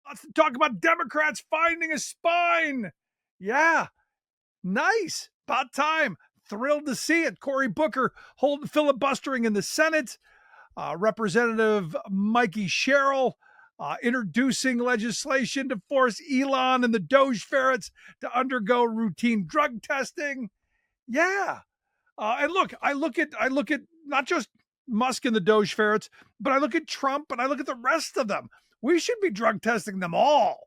Let's talk about Democrats finding a spine. Yeah, nice. About time. Thrilled to see it. Cory Booker holding filibustering in the Senate. Representative Mikey Sherrill introducing legislation to force Elon and the Doge ferrets to undergo routine drug testing. Yeah. And look, I look at not just Musk and the Doge ferrets, but I look at Trump and I look at the rest of them. We should be drug testing them all.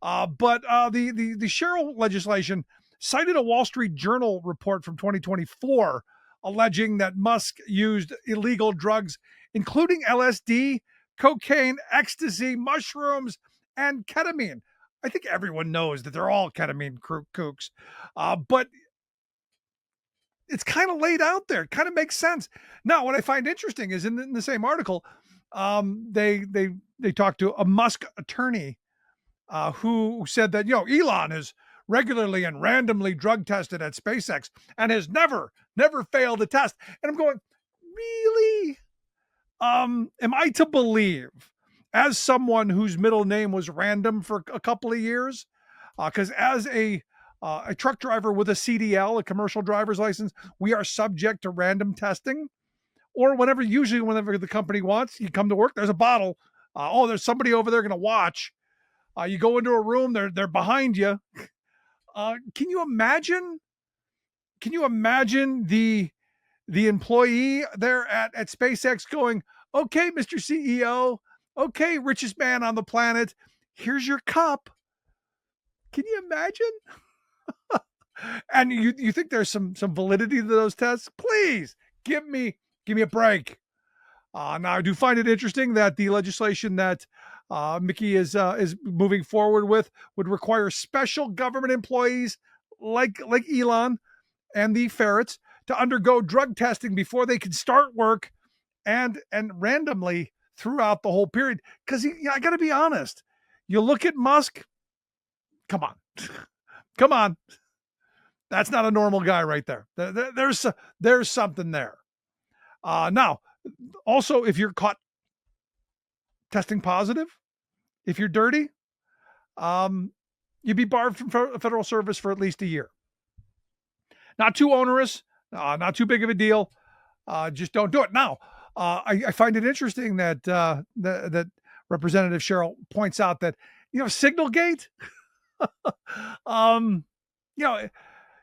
But the Sherrill legislation cited a Wall Street Journal report from 2024 alleging that Musk used illegal drugs, including LSD, cocaine, ecstasy, mushrooms, and ketamine. I think everyone knows that they're all ketamine kooks. But it's kind of laid out there. It kind of makes sense. Now, what I find interesting is in the same article, they talked to a Musk attorney who said that Elon is regularly and randomly drug tested at SpaceX and has never failed a test. And I'm going, really? Am I to believe, as someone whose middle name was random for a couple of years, because as a truck driver with a CDL, a commercial driver's license, we are subject to random testing. Or usually whenever the company wants, you come to work, there's a bottle. There's somebody over there going to watch. You go into a room, they're behind you. Can you imagine? Can you imagine the employee there at SpaceX going, "Okay, Mr. CEO, okay, richest man on the planet, here's your cup." Can you imagine? And you think there's some validity to those tests? Please give me a break. Now I do find it interesting that the legislation that Mickey is moving forward with would require special government employees like Elon and the ferrets to undergo drug testing before they can start work and randomly throughout the whole period. Because I got to be honest, you look at Musk. Come on, come on. That's not a normal guy right there. There's something there. Now, also, if you're caught testing positive, if you're dirty, you'd be barred from federal service for at least a year. Not too onerous, not too big of a deal. Just don't do it. Now, I find it interesting that that Representative Sherrill points out that Signalgate. um,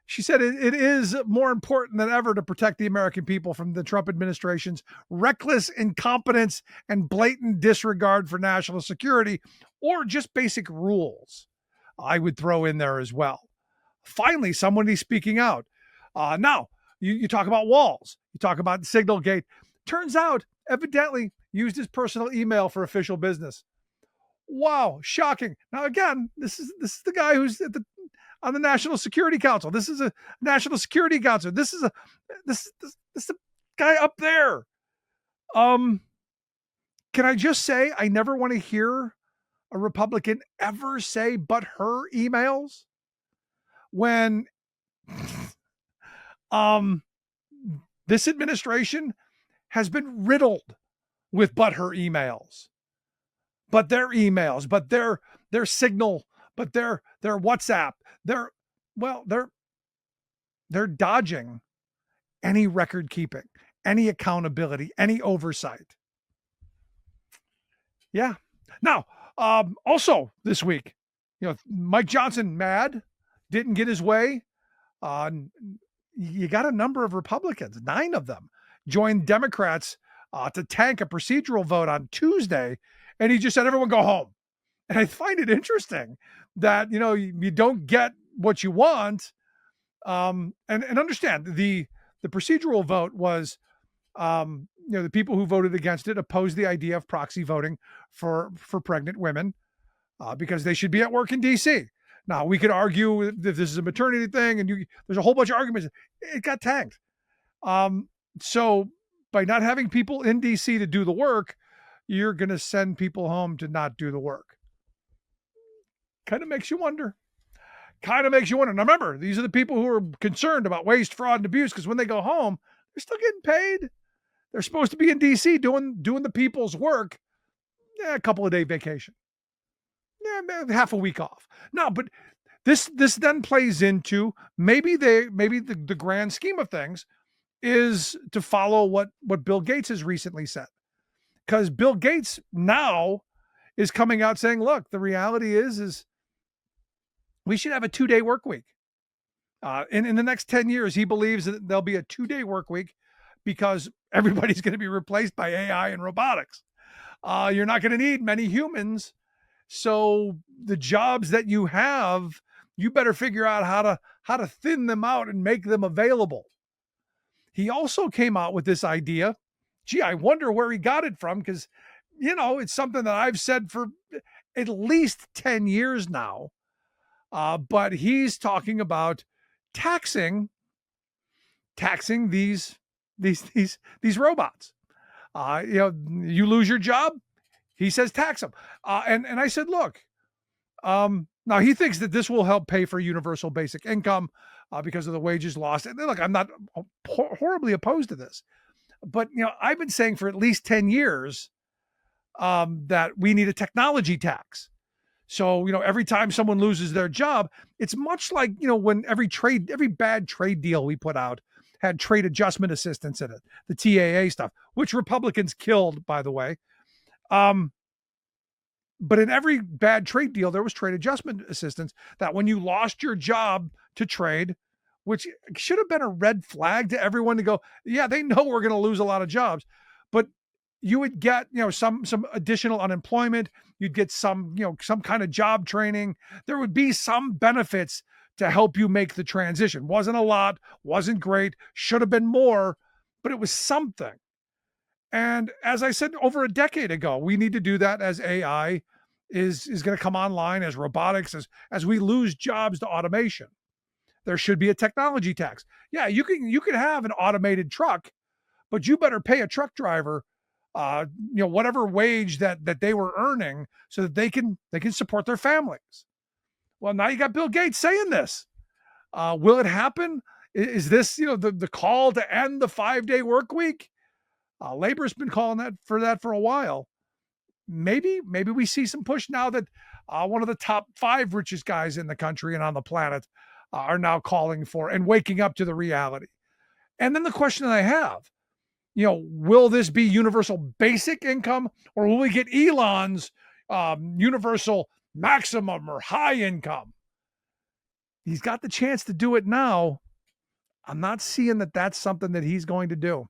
she said it is more important than ever to protect the American people from the Trump administration's reckless incompetence and blatant disregard for national security or just basic rules. I would throw in there as well. Finally, somebody speaking out. Now, you talk about Walz, you talk about Signalgate. Turns out, evidently, used his personal email for official business. Wow, shocking. Now, again, this is the guy who's on the National Security Council. This is a National Security Council. This is the guy up there. Can I just say I never want to hear a Republican ever say "but her" emails when this administration has been riddled with "but her" emails, but their emails, but their Signal, but their WhatsApp. They're dodging any record keeping, any accountability, any oversight. Yeah. Now, also this week, Mike Johnson mad, didn't get his way. You got a number of Republicans, 9 of them, joined Democrats to tank a procedural vote on Tuesday, and he just said, "Everyone go home." And I find it interesting that you don't get what you want, and understand the procedural vote was, the people who voted against it opposed the idea of proxy voting for pregnant women because they should be at work in D.C. Now we could argue if this is a maternity thing, and there's a whole bunch of arguments. It got tanked. So by not having people in D.C. to do the work, you're going to send people home to not do the work. Kind of makes you wonder. Now remember, these are the people who are concerned about waste, fraud, and abuse, because when they go home, they're still getting paid. They're supposed to be in D.C. doing the people's work. A couple of day vacation. half a week off. No, but this then plays into maybe the grand scheme of things is to follow what Bill Gates has recently said. Because Bill Gates now is coming out saying, look, the reality is we should have a 2-day work week. In the next 10 years, he believes that there'll be a 2-day work week because everybody's going to be replaced by AI and robotics. You're not going to need many humans. So the jobs that you have, you better figure out how to thin them out and make them available. He also came out with this idea. Gee, I wonder where he got it from because, it's something that I've said for at least 10 years now. But he's talking about taxing these robots. You lose your job. He says tax them. And I said, look, now he thinks that this will help pay for universal basic income because of the wages lost. And look, I'm not horribly opposed to this, but I've been saying for at least 10 years that we need a technology tax. So, every time someone loses their job, it's much like, when every bad trade deal we put out had trade adjustment assistance in it, the TAA stuff, which Republicans killed, by the way. But in every bad trade deal, there was trade adjustment assistance that when you lost your job to trade, which should have been a red flag to everyone to go, yeah, they know we're going to lose a lot of jobs, but you would get, some additional unemployment. You'd get some kind of job training. There would be some benefits to help you make the transition. Wasn't a lot, wasn't great, should have been more, but it was something. And as I said over a decade ago, we need to do that as AI is going to come online, as robotics, as we lose jobs to automation. There should be a technology tax. Yeah, you can have an automated truck, but you better pay a truck driver whatever wage that they were earning so that they can support their families. Well, now you got Bill Gates saying this. Will it happen? Is this, the call to end the 5-day work week? Labor's been calling for a while. Maybe we see some push now that one of the top 5 richest guys in the country and on the planet are now calling for and waking up to the reality. And then the question that I have, will this be universal basic income, or will we get Elon's universal maximum or high income? He's got the chance to do it now. I'm not seeing that that's something that he's going to do.